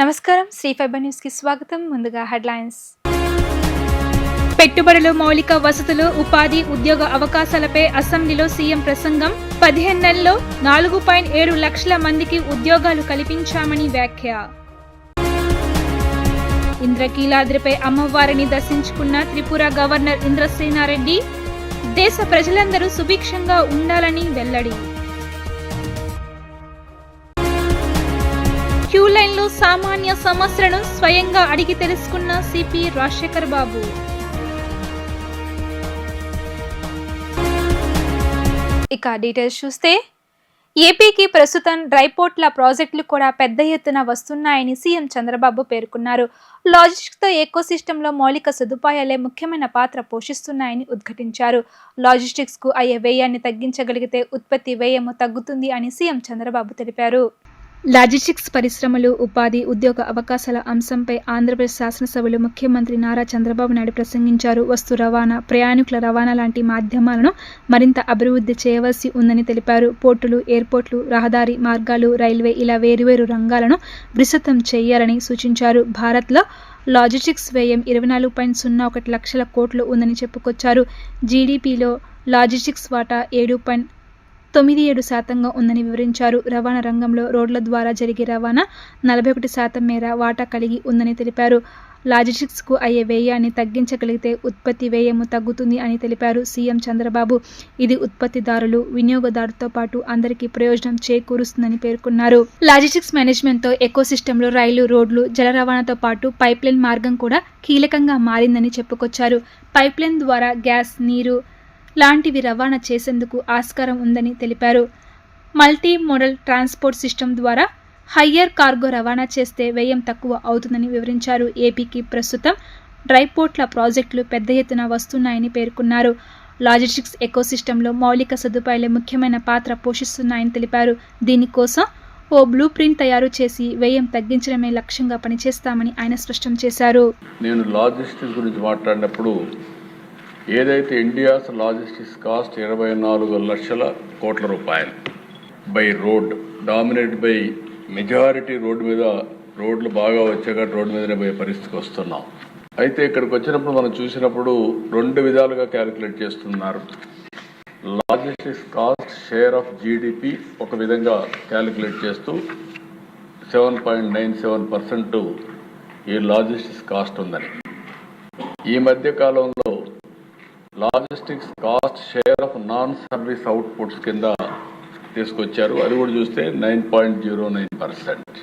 నమస్కారం, Shri fibre news కి స్వాగతం. ముందుగా హెడ్లైన్స్. పెట్టుబడులు, మౌలిక వసతులు, ఉపాధి, ఉద్యోగ అవకాశాలపై అసెంబ్లీలో సీఎం ప్రసంగం. 15 నెలల్లో 4.7 లక్షల మందికి ఉద్యోగాలు కల్పించామని వ్యాఖ్య. ఇంద్రకీలాద్రిపై అమ్మవారిని దర్శించుకున్న త్రిపుర గవర్నర్ ఇంద్రసేనారెడ్డి. దేశ ప్రజలందరూ సుభిక్షంగా ఉండాలని వెల్లడి. క్యూ లైన్లో సామాన్య సమస్యలను స్వయంగా అడిగి తెలుసుకున్న సిపి రాజశేఖర్ బాబు. ఇక డీటెయిల్స్ చూస్తే, ఏపీకి ప్రస్తుతం డ్రైపోర్ట్ల ప్రాజెక్టులు కూడా పెద్ద ఎత్తున వస్తున్నాయని సీఎం చంద్రబాబు పేర్కొన్నారు. లాజిస్టిక్స్తో ఎకోసిస్టంలో మౌలిక సదుపాయాలే ముఖ్యమైన పాత్ర పోషిస్తున్నాయని ఉద్ఘాటించారు. లాజిస్టిక్స్కు అయ్యే వ్యయాన్ని తగ్గించగలిగితే ఉత్పత్తి వ్యయము తగ్గుతుంది అని సీఎం చంద్రబాబు తెలిపారు. లాజిస్టిక్స్ పరిశ్రమలు, ఉపాధి, ఉద్యోగ అవకాశాల అంశంపై ఆంధ్రప్రదేశ్ శాసనసభలో ముఖ్యమంత్రి నారా చంద్రబాబు నాయుడు ప్రసంగించారు. వస్తు రవాణా, ప్రయాణికుల రవాణా లాంటి మాధ్యమాలను మరింత అభివృద్ధి చేయవలసి ఉందని తెలిపారు. పోర్టులు, ఎయిర్పోర్టులు, రహదారి మార్గాలు, రైల్వే ఇలా వేర్వేరు రంగాలను విస్తృతం చేయాలని సూచించారు. భారత్లో లాజిస్టిక్స్ వ్యయం 24.01 లక్షల కోట్లు ఉందని చెప్పుకొచ్చారు. జీడీపీలో లాజిస్టిక్స్ వాటా 7.97% ఉందని వివరించారు. రవాణా రంగంలో రోడ్ల ద్వారా జరిగే రవాణా 41% మేర వాటా కలిగి ఉందని తెలిపారు. లాజిస్టిక్స్కు అయ్యే వ్యయాన్ని తగ్గించగలిగితే ఉత్పత్తి వ్యయము తగ్గుతుంది అని తెలిపారు సీఎం చంద్రబాబు. ఇది ఉత్పత్తిదారులు, వినియోగదారులతో పాటు అందరికీ ప్రయోజనం చేకూరుస్తుందని పేర్కొన్నారు. లాజిస్టిక్స్ మేనేజ్మెంట్తో ఎకోసిస్టంలో రైలు, రోడ్లు, జల రవాణాతో పాటు పైప్లైన్ మార్గం కూడా కీలకంగా మారిందని చెప్పుకొచ్చారు. పైప్లైన్ ద్వారా గ్యాస్, నీరు లాంటివి రవాణా చేసేందుకు ఆస్కారం ఉందని తెలిపారు. మల్టీ మోడల్ ట్రాన్స్పోర్ట్ సిస్టమ్ ద్వారా హయ్యర్ కార్గో రవాణా చేస్తే వ్యయం తక్కువ అవుతుందని వివరించారు. ఏపీకి ప్రస్తుతం డ్రైపోర్ట్ల ప్రాజెక్టులు పెద్ద ఎత్తున వస్తున్నాయని పేర్కొన్నారు. లాజిస్టిక్స్ ఎకోసిస్టంలో మౌలిక సదుపాయాలే ముఖ్యమైన పాత్ర పోషిస్తున్నాయని తెలిపారు. దీనికోసం ఓ బ్లూ ప్రింట్ తయారు చేసి వ్యయం తగ్గించడమే లక్ష్యంగా పనిచేస్తామని ఆయన స్పష్టం చేశారు. నేను లాజిస్టిక్స్ గురించి మాట్లాడినప్పుడు ఏదైతే ఇండియాస్ లాజిస్టిక్స్ కాస్ట్ 24 లక్షల కోట్ల రూపాయలు by road, dominate by majority road మీద, రోడ్లు బాగా వచ్చాక రోడ్డు మీదనే పోయే పరిస్థితికి వస్తున్నాం. అయితే ఇక్కడికి వచ్చినప్పుడు మనం చూసినప్పుడు 2 విధాలుగా క్యాలిక్యులేట్ చేస్తున్నారు. Logistics cost share of GDP ఒక విధంగా క్యాలిక్యులేట్ చేస్తూ 7.97% ఈ లాజిస్టిక్స్ కాస్ట్ ఉందని. ఈ మధ్య కాలంలో logistics cost share of non service outputs కింద తీసుకొచ్చారు. అది కూడా చూస్తే 9.09%.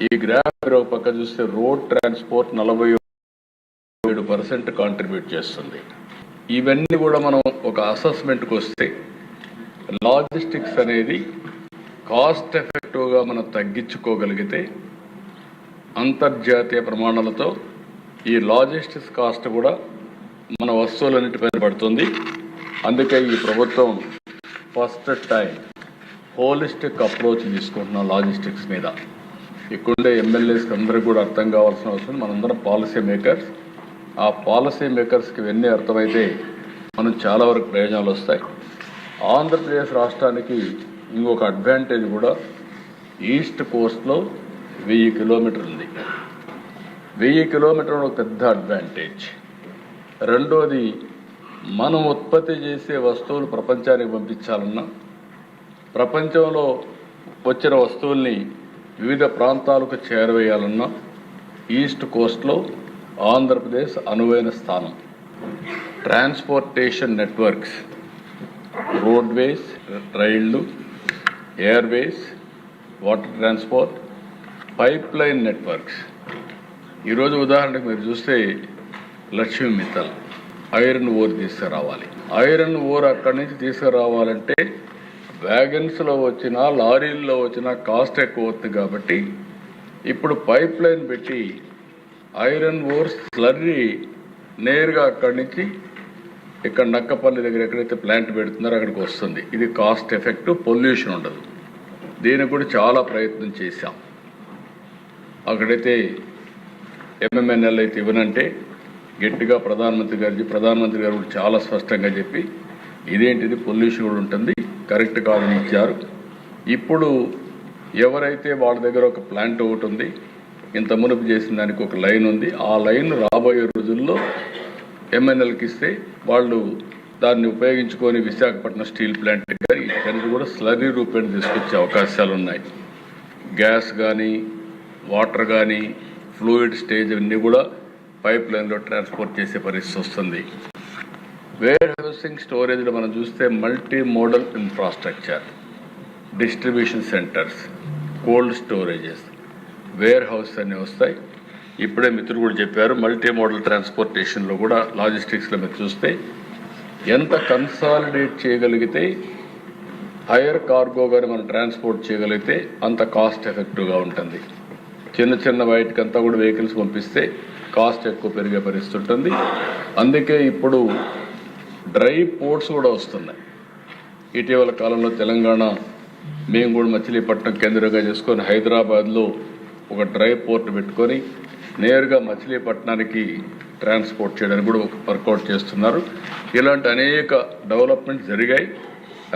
ఈ గ్రాఫ్ ఒక పక్క చూస్తే రోడ్ ట్రాన్స్పోర్ట్ 47% కాంట్రిబ్యూట్ చేస్తుంది. ఇవన్నీ కూడా మనం ఒక అసెస్మెంట్కి వస్తే లాజిస్టిక్స్ అనేది కాస్ట్ ఎఫెక్టివ్గా మనం తగ్గించుకోగలిగితే అంతర్జాతీయ ప్రమాణాలతో ఈ లాజిస్టిక్స్ కాస్ట్ కూడా మన వస్తువులన్నిటిపైన పడుతుంది. అందుకే ఈ ప్రభుత్వం ఫస్ట్ టైం హోలిస్టిక్ అప్రోచ్ తీసుకుంటున్నాం లాజిస్టిక్స్ మీద. ఇక్కడుండే ఎమ్మెల్యేస్కి అందరికీ కూడా అర్థం కావాల్సిన అవసరం. మనందరం పాలసీ మేకర్స్. ఆ పాలసీ మేకర్స్కి ఇవన్నీ అర్థమైతే మనం చాలా వరకు ప్రయోజనాలు వస్తాయి. ఆంధ్రప్రదేశ్ రాష్ట్రానికి ఇంకొక అడ్వాంటేజ్ కూడా, ఈస్ట్ కోస్ట్లో 1000 కిలోమీటర్లు ఉంది. 1000 కిలోమీటర్లు ఒక పెద్ద అడ్వాంటేజ్. రెండోది, మనం ఉత్పత్తి చేసే వస్తువులు ప్రపంచానికి పంపించాలన్నా, ప్రపంచంలో వచ్చిన వస్తువుల్ని వివిధ ప్రాంతాలకు చేరవేయాలన్నా ఈస్ట్ కోస్ట్లో ఆంధ్రప్రదేశ్ అనువైన స్థానం. ట్రాన్స్పోర్టేషన్ నెట్వర్క్స్, రోడ్వేస్, రైళ్లు, Airways, water transport, pipe line networks. ఈరోజు ఉదాహరణకు మీరు చూస్తే లక్ష్మీ మిత్తల్ ఐరన్ ఓర్ తీసుకురావాలి. ఐరన్ ఓర్ అక్కడి నుంచి తీసుకురావాలంటే వ్యాగన్స్లో వచ్చినా, లారీల్లో వచ్చినా కాస్ట్ ఎక్కువ అవుతుంది. కాబట్టి ఇప్పుడు పైప్ లైన్ పెట్టి ఐరన్ ఓర్ స్లర్రీ నేరుగా అక్కడి నుంచి ఇక్కడ నక్కపల్లి దగ్గర ఎక్కడైతే ప్లాంట్ పెడుతున్నారో అక్కడికి వస్తుంది. ఇది కాస్ట్ ఎఫెక్టివ్, పొల్యూషన్ ఉండదు. దీనికి కూడా చాలా ప్రయత్నం చేశాం. అక్కడైతే ఎంఎంఎన్ఎల్ అయితే ఇవ్వనంటే గట్టిగా ప్రధానమంత్రి గారు కూడా చాలా స్పష్టంగా చెప్పి ఇదేంటిది పొల్యూషన్ కూడా ఉంటుంది, కరెక్ట్ కాదని ఇచ్చారు. ఇప్పుడు ఎవరైతే వాళ్ళ దగ్గర ఒక ప్లాంట్ ఒకటి ఉంది, ఇంత మునుపు చేసిన దానికి ఒక లైన్ ఉంది, ఆ లైన్ రాబోయే రోజుల్లో ఎంఎన్ఎల్కి ఇస్తే వాళ్ళు దాన్ని ఉపయోగించుకొని విశాఖపట్నం స్టీల్ ప్లాంట్ కానీ ఇటన్నిటి కూడా స్లరీ రూపేణ తీసుకొచ్చే అవకాశాలు ఉన్నాయి. గ్యాస్ కానీ వాటర్ కానీ ఫ్లూయిడ్ స్టేజ్ అన్నీ కూడా పైప్ లైన్లో ట్రాన్స్పోర్ట్ చేసే పరిస్థితి వస్తుంది. వేర్ హౌసింగ్ స్టోరేజ్లో మనం చూస్తే multi modal infrastructure, distribution centres, cold storages, warehouse అన్నీ వస్తాయి. ఇప్పుడే మిత్రులు కూడా చెప్పారు, మల్టీ మోడల్ ట్రాన్స్పోర్టేషన్లో కూడా లాజిస్టిక్స్లో మీరు చూస్తే ఎంత కన్సాలిడేట్ చేయగలిగితే హైయర్ కార్గో కానీ మనం ట్రాన్స్పోర్ట్ చేయగలిగితే అంత కాస్ట్ ఎఫెక్టివ్గా ఉంటుంది. చిన్న చిన్న వాటికంతా కూడా వెహికల్స్ పంపిస్తే కాస్ట్ ఎక్కువ పెరిగే పరిస్థితి ఉంటుంది. అందుకే ఇప్పుడు డ్రై పోర్ట్స్ కూడా వస్తున్నాయి. ఇటీవల కాలంలో తెలంగాణ మేము కూడా మచిలీపట్నం కేంద్రంగా చేసుకొని హైదరాబాద్లో ఒక డ్రై పోర్ట్ పెట్టుకొని నేరుగా మచిలీపట్నానికి ట్రాన్స్పోర్ట్ చేయడానికి కూడా ఒక వర్కౌట్ చేస్తున్నారు. ఇలాంటి అనేక డెవలప్మెంట్ జరిగాయి.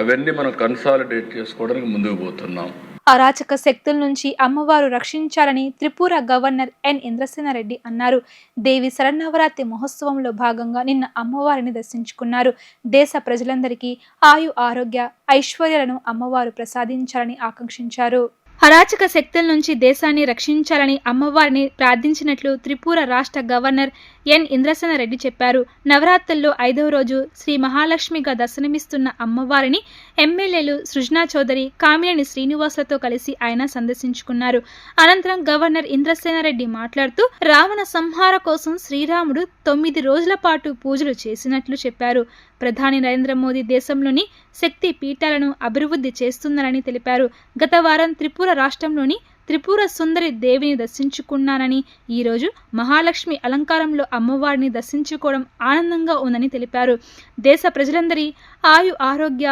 అవన్నీ మనం కన్సాలిడేట్ చేసుకోవడానికి ముందుకు పోతున్నాం. అరాచక శక్తుల నుంచి అమ్మవారు రక్షించాలని త్రిపుర గవర్నర్ ఎన్ ఇంద్రసేనారెడ్డి అన్నారు. దేవి శరన్నవరాత్రి మహోత్సవంలో భాగంగా నిన్న అమ్మవారిని దర్శించుకున్నారు. దేశ ప్రజలందరికీ ఆయు ఆరోగ్య ఐశ్వర్యాలను అమ్మవారు ప్రసాదించాలని ఆకాంక్షించారు. అరాచక శక్తుల నుంచి దేశాన్ని రక్షించాలని అమ్మవారిని ప్రార్థించినట్లు త్రిపుర రాష్ట్ర గవర్నర్ ఎన్ ఇంద్రసేనారెడ్డి చెప్పారు. నవరాత్రుల్లో 5వ రోజు శ్రీ మహాలక్ష్మిగా దర్శనమిస్తున్న అమ్మవారిని ఎమ్మెల్యేలు సృజనా చౌదరి, కామినేని శ్రీనివాసులతో కలిసి ఆయన సందర్శించుకున్నారు. అనంతరం గవర్నర్ ఇంద్రసేనారెడ్డి మాట్లాడుతూ రావణ సంహార కోసం శ్రీరాముడు 9 రోజుల పాటు పూజలు చేసినట్లు చెప్పారు. ప్రధాని నరేంద్ర మోదీ దేశంలోని శక్తి పీఠాలను అభివృద్ధి చేస్తున్నారని తెలిపారు. గత వారం త్రిపుర రాష్ట్రంలోని త్రిపుర సుందరి దేవిని దర్శించుకున్నానని, ఈరోజు మహాలక్ష్మి అలంకారంలో అమ్మవారిని దర్శించుకోవడం ఆనందంగా ఉందని తెలిపారు. దేశ ప్రజలందరి ఆయు ఆరోగ్య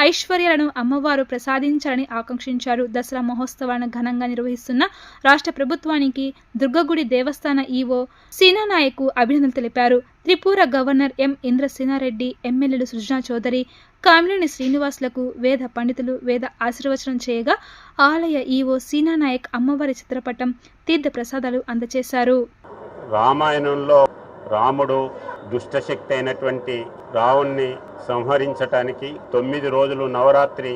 ఐశ్వర్యాలను అమ్మవారు ప్రసాదించాలని ఆకాంక్షించారు. దసరా మహోత్సవాలను ఘనంగా నిర్వహిస్తున్న రాష్ట్ర ప్రభుత్వానికి దుర్గగుడి దేవస్థాన ఈవో సీనానాయకు అభినందనలు తెలిపారు. త్రిపుర గవర్నర్ ఎం ఇంద్రసేనారెడ్డి, ఎమ్మెల్యేలు సృజనా చౌదరి, కామినేని శ్రీనివాసులకు వేద పండితులు వేద ఆశీర్వచనం చేయగా ఆలయ ఈవో సీనానాయక్ అమ్మవారి చిత్రపటం తీర్థ ప్రసాదాలు అందజేశారు. రామాయణంలో రాముడు దుష్టశక్తి అయినటువంటి రావణ్ణి సంహరించటానికి 9 రోజులు నవరాత్రి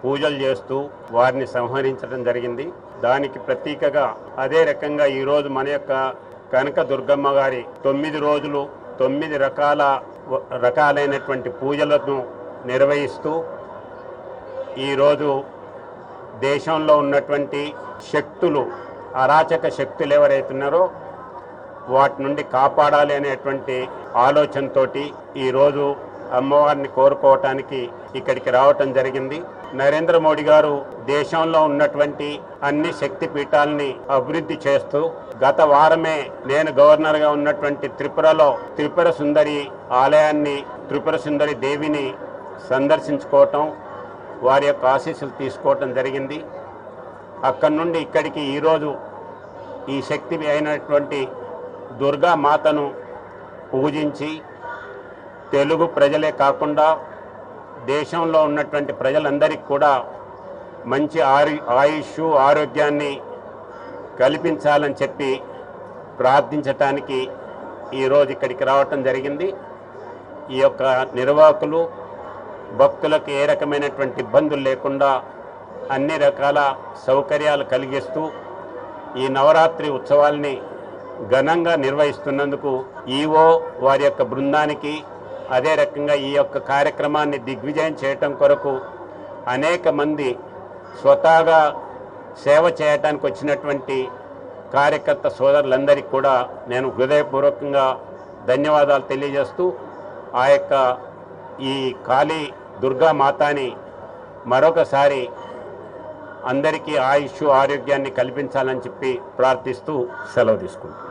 పూజలు చేస్తూ వారిని సంహరించడం జరిగింది. దానికి ప్రతీకగా అదే రకంగా ఈరోజు మన యొక్క కనక దుర్గమ్మ గారి 9 రోజులు 9 రకాలైనటువంటి పూజలను నిర్వహిస్తూ ఈరోజు దేశంలో ఉన్నటువంటి శక్తులు, అరాచక శక్తులు ఎవరైతున్నారో వాటి నుండి కాపాడాలి అనేటువంటి ఆలోచనతోటి ఈరోజు అమ్మవారిని కోరుకోవటానికి ఇక్కడికి రావటం జరిగింది. నరేంద్ర మోడీ గారు దేశంలో ఉన్నటువంటి అన్ని శక్తి పీఠాలని అభివృద్ధి చేస్తూ గత వారమే నేను గవర్నర్గా ఉన్నటువంటి త్రిపురలో త్రిపుర సుందరి ఆలయాన్ని, త్రిపుర సుందరి దేవిని సందర్శించుకోవటం, వారి యొక్క ఆశీస్సులు తీసుకోవటం జరిగింది. అక్కడి నుండి ఇక్కడికి ఈరోజు ఈ శక్తి అయినటువంటి దుర్గా మాతను పూజించి తెలుగు ప్రజలే కాకుండా దేశంలో ఉన్నటువంటి ప్రజలందరికీ కూడా మంచి ఆయుష్ ఆరోగ్యాన్ని కల్పించాలని చెప్పి ప్రార్థించటానికి ఈరోజు ఇక్కడికి రావటం జరిగింది. ఈ యొక్క నిర్వాహకులు భక్తులకు ఏ రకమైనటువంటి ఇబ్బందులు లేకుండా అన్ని రకాల సౌకర్యాలు కలిగిస్తూ ఈ నవరాత్రి ఉత్సవాల్ని ఘనంగా నిర్వహిస్తున్నందుకు ఈవో వారి యొక్క బృందానికి, అదే రకంగా ఈ యొక్క కార్యక్రమాన్ని దిగ్విజయం చేయటం కొరకు అనేక మంది స్వతహాగా సేవ చేయటానికి వచ్చినటువంటి కార్యకర్త సోదరులందరికీ కూడా నేను హృదయపూర్వకంగా ధన్యవాదాలు తెలియజేస్తూ ఆ యొక్క ఈ కాళీ దుర్గా మాతాని మరొకసారి అందరికీ ఆయుష్ ఆరోగ్యాన్ని కల్పించాలని చెప్పి ప్రార్థిస్తూ సెలవు తీసుకుంటాను.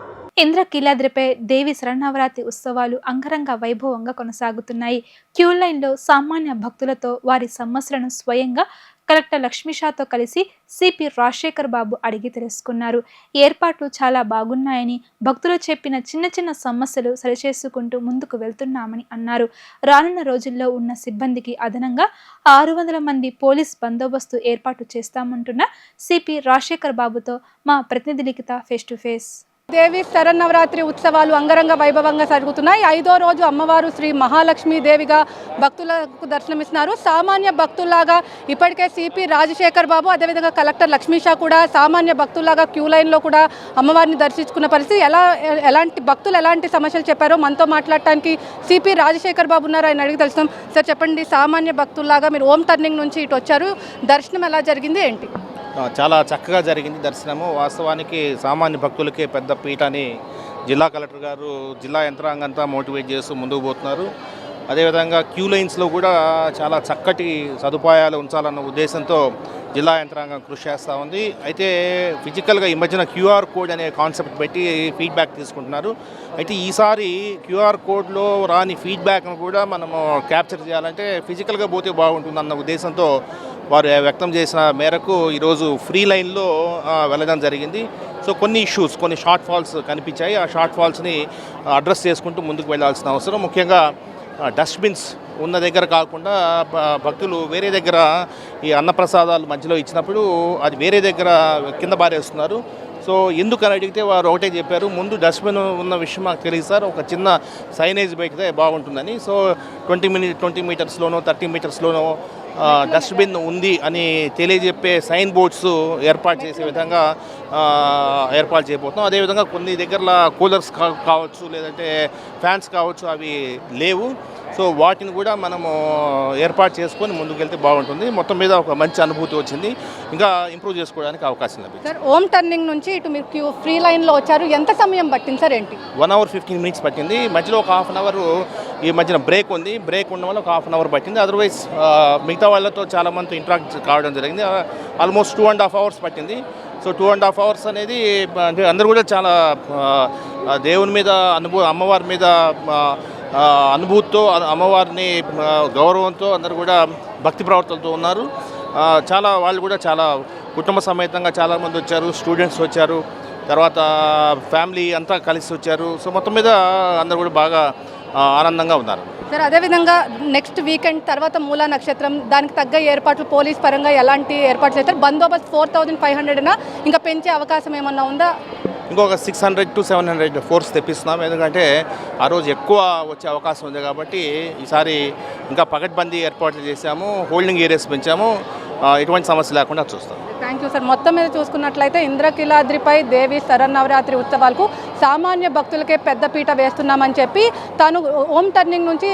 ఇంద్రకీలాద్రిపై దేవి శరన్నవరాత్రి ఉత్సవాలు అంగరంగ వైభవంగా కొనసాగుతున్నాయి. క్యూ లైన్లో సామాన్య భక్తులతో వారి సమస్యలను స్వయంగా కలెక్టర్ లక్ష్మీషాతో కలిసి సిపి రాజశేఖర్ బాబు అడిగి తెలుసుకున్నారు. ఏర్పాట్లు చాలా బాగున్నాయని, భక్తులు చెప్పిన చిన్న చిన్న సమస్యలు సరిచేసుకుంటూ ముందుకు వెళ్తున్నామని అన్నారు. రానున్న రోజుల్లో ఉన్న సిబ్బందికి అదనంగా 600 మంది పోలీస్ బందోబస్తు ఏర్పాటు చేస్తామంటున్న సిపి రాజశేఖర్ బాబుతో మా ప్రతినిధి లిఖిత ఫేస్ టు ఫేస్. దేవి శరన్నవరాత్రి ఉత్సవాలు అంగరంగ వైభవంగా జరుగుతున్నాయి. 5వ రోజు అమ్మవారు శ్రీ మహాలక్ష్మీ దేవిగా భక్తులకు దర్శనమిస్తున్నారు. సామాన్య భక్తుల్లాగా ఇప్పటికే సిపి రాజశేఖర్ బాబు, అదేవిధంగా కలెక్టర్ లక్ష్మీషా కూడా సామాన్య భక్తుల్లాగా క్యూ లైన్లో కూడా అమ్మవారిని దర్శించుకున్న పరిస్థితి. ఎలాంటి భక్తులు ఎలాంటి సమస్యలు చెప్పారో మనతో మాట్లాడటానికి సిపి రాజశేఖర్ బాబు ఉన్నారు. ఆయన అడిగి తెలుస్తాం. సార్ చెప్పండి, సామాన్య భక్తుల్లాగా మీరు హోమ్ టర్నింగ్ నుంచి ఇటు వచ్చారు, దర్శనం ఎలా జరిగింది ఏంటి? చాలా చక్కగా జరిగింది దర్శనము. వాస్తవానికి సామాన్య భక్తులకే పెద్ద పీఠని జిల్లా కలెక్టర్ గారు జిల్లా యంత్రాంగంతా మోటివేట్ చేస్తూ ముందుకు పోతున్నారు. అదేవిధంగా క్యూ లైన్స్లో కూడా చాలా చక్కటి సదుపాయాలు ఉంచాలన్న ఉద్దేశంతో జిల్లా యంత్రాంగం కృషి చేస్తూ ఉంది. అయితే ఫిజికల్గా ఈ మధ్యన క్యూఆర్ కోడ్ అనే కాన్సెప్ట్ పెట్టి ఫీడ్బ్యాక్ తీసుకుంటున్నారు. అయితే ఈసారి క్యూఆర్ కోడ్లో రాని ఫీడ్బ్యాక్ను కూడా మనము క్యాప్చర్ చేయాలంటే ఫిజికల్గా పోతే బాగుంటుందన్న ఉద్దేశంతో వారు వ్యక్తం చేసిన మేరకు ఈరోజు ఫ్రీ లైన్లో వెళ్ళడం జరిగింది. సో కొన్ని ఇష్యూస్, కొన్ని షార్ట్ ఫాల్స్ కనిపించాయి. ఆ షార్ట్ ఫాల్స్ని అడ్రస్ చేసుకుంటూ ముందుకు వెళ్ళాల్సిన అవసరం. ముఖ్యంగా డస్ట్బిన్స్ ఉన్న దగ్గర కాకుండా భక్తులు వేరే దగ్గర ఈ అన్నప్రసాదాలు మధ్యలో ఇచ్చినప్పుడు అది వేరే దగ్గర కింద బారేస్తున్నారు. సో ఎందుకని అడిగితే వారు ఒకటే చెప్పారు, ముందు డస్ట్బిన్ ఉన్న విషయం మాకు తెలియదు సార్, ఒక చిన్న సైనేజ్ పెడితే బాగుంటుందని. సో 20 మీటర్స్లోనో 30 మీటర్స్లోనో డస్ట్బిన్ ఉంది అని తెలియజెప్పే సైన్ బోర్డ్స్ ఏర్పాటు చేసే విధంగా ఏర్పాటు చేయబోతున్నాం. అదేవిధంగా కొన్ని దగ్గరలో కూలర్స్ కావచ్చు, లేదంటే ఫ్యాన్స్ కావచ్చు, అవి లేవు. సో వాటిని కూడా మనము ఏర్పాటు చేసుకొని ముందుకు వెళ్తే బాగుంటుంది. మొత్తం మీద ఒక మంచి అనుభూతి వచ్చింది. ఇంకా ఇంప్రూవ్ చేసుకోవడానికి అవకాశం లభించింది. సార్, హోమ్ టర్నింగ్ నుంచి ఇటు మీరు ఫ్రీ లైన్లో వచ్చారు, ఎంత సమయం పట్టింది సార్ ఏంటి? 1 hour 15 minutes పట్టింది. మధ్యలో ఒక ½ hour ఈ మధ్యన బ్రేక్ ఉంది. బ్రేక్ ఉండడం వల్ల ఒక ½ hour పట్టింది. అదర్వైజ్ మిగతా వాళ్ళతో చాలామంది ఇంటరాక్ట్ కావడం జరిగింది. ఆల్మోస్ట్ 2.5 hours పట్టింది. సో 2.5 hours అనేది అంటే అందరూ కూడా చాలా దేవుని మీద అమ్మవారి మీద అనుభూతితో, అమ్మవారిని గౌరవంతో అందరూ కూడా భక్తి ప్రవర్తనతో ఉన్నారు. చాలా వాళ్ళు కూడా చాలా కుటుంబ సమేతంగా చాలామంది వచ్చారు, స్టూడెంట్స్ వచ్చారు, తర్వాత ఫ్యామిలీ అంతా కలిసి వచ్చారు. సో మొత్తం మీద అందరూ కూడా బాగా ఆనందంగా ఉన్నారు. సార్, అదేవిధంగా నెక్స్ట్ వీకెండ్ తర్వాత మూలా నక్షత్రం, దానికి తగ్గ ఏర్పాట్లు పోలీస్ పరంగా ఎలాంటి ఏర్పాట్లు చేస్తారు? బందోబస్తు 4500 ఇంకా పెంచే అవకాశం ఏమన్నా ఉందా? ఇంకొక 600 to 700 ఫోర్స్ తెప్పిస్తున్నాం. ఎందుకంటే ఆ రోజు ఎక్కువ వచ్చే అవకాశం ఉంది కాబట్టి ఈసారి ఇంకా పకడ్బందీ ఏర్పాట్లు చేశాము, హోల్డింగ్ ఏరియాస్ పెంచాము. ఎటువంటి సమస్య లేకుండా చూస్తాం. Thank you sir. మొత్తం మీద చూసుకున్నట్లయితే ఇంద్రకీలాద్రిపై దేవి శరన్నవరాత్రి ఉత్సవాలకు సామాన్య భక్తులకే పెద్దపీట వేస్తున్నామని చెప్పి తాను హోమ్ టర్నింగ్ నుంచి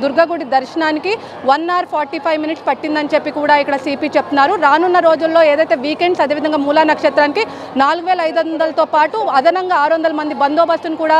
దుర్గగుడి దర్శనానికి 1 hour 45 minutes పట్టిందని చెప్పి కూడా ఇక్కడ సిపి చెప్తున్నారు. రానున్న రోజుల్లో ఏదైతే వీకెండ్స్, అదేవిధంగా మూలా నక్షత్రానికి 4500తో పాటు అదనంగా 600 మంది బందోబస్తును కూడా